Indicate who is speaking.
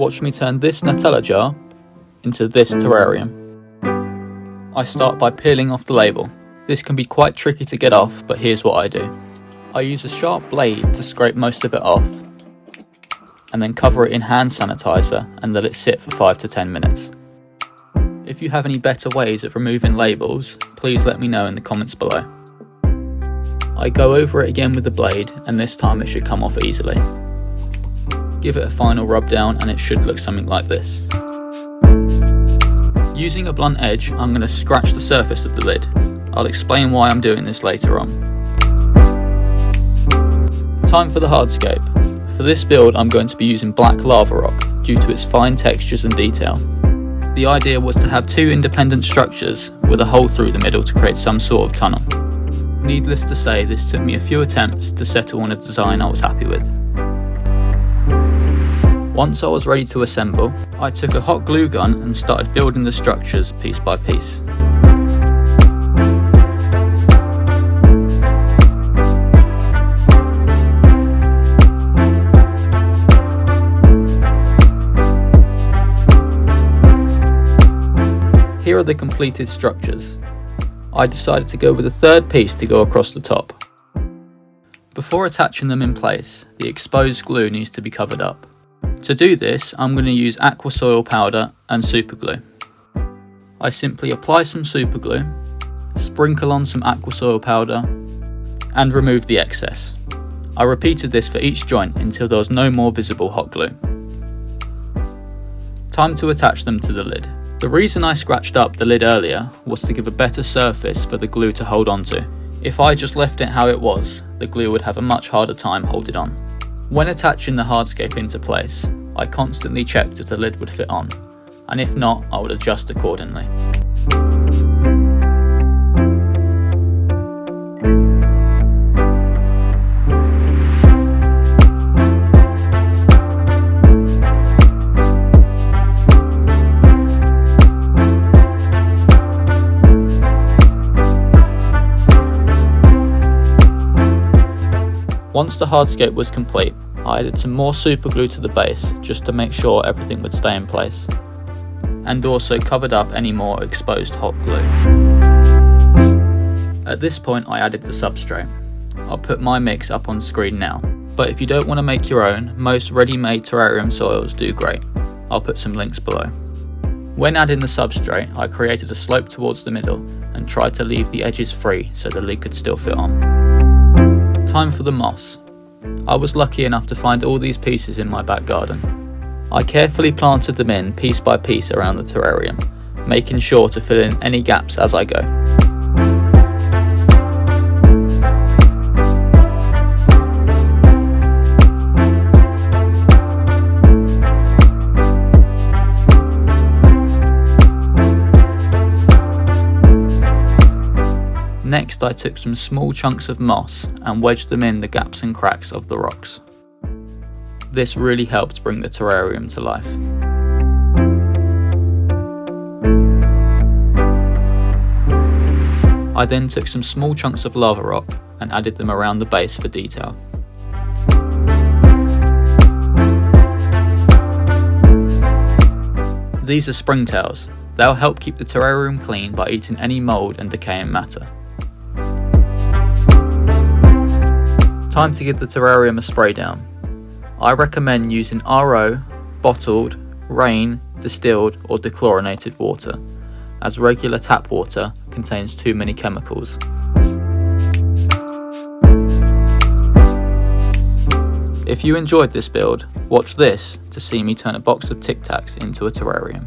Speaker 1: Watch me turn this Nutella jar into this terrarium. I start by peeling off the label. This can be quite tricky to get off, but here's what I do. I use a sharp blade to scrape most of it off, and then cover it in hand sanitizer and let it sit for 5 to 10 minutes. If you have any better ways of removing labels, please let me know in the comments below. I go over it again with the blade, and this time it should come off easily. Give it a final rub down and it should look something like this. Using a blunt edge, I'm going to scratch the surface of the lid. I'll explain why I'm doing this later on. Time for the hardscape. For this build I'm going to be using black lava rock due to its fine textures and detail. The idea was to have two independent structures with a hole through the middle to create some sort of tunnel. Needless to say, this took me a few attempts to settle on a design I was happy with. Once I was ready to assemble, I took a hot glue gun and started building the structures piece by piece. Here are the completed structures. I decided to go with a third piece to go across the top. Before attaching them in place, the exposed glue needs to be covered up. To do this, I'm going to use aqua soil powder and super glue. I simply apply some super glue, sprinkle on some aqua soil powder, and remove the excess. I repeated this for each joint until there was no more visible hot glue. Time to attach them to the lid. The reason I scratched up the lid earlier was to give a better surface for the glue to hold onto. If I just left it how it was, the glue would have a much harder time holding on. When attaching the hardscape into place, I constantly checked if the lid would fit on, and if not, I would adjust accordingly. Once the hardscape was complete, I added some more super glue to the base just to make sure everything would stay in place, and also covered up any more exposed hot glue. At this point I added the substrate. I'll put my mix up on screen now, but if you don't want to make your own, most ready-made terrarium soils do great. I'll put some links below. When adding the substrate, I created a slope towards the middle and tried to leave the edges free so the lid could still fit on. Time for the moss. I was lucky enough to find all these pieces in my back garden. I carefully planted them in piece by piece around the terrarium, making sure to fill in any gaps as I go. Next, I took some small chunks of moss and wedged them in the gaps and cracks of the rocks. This really helped bring the terrarium to life. I then took some small chunks of lava rock and added them around the base for detail. These are Springtails. They'll help keep the terrarium clean by eating any mould and decaying matter. Time to give the terrarium a spray down. I recommend using RO, bottled, rain, distilled or dechlorinated water, as regular tap water contains too many chemicals. If you enjoyed this build, watch this to see me turn a box of Tic Tacs into a terrarium.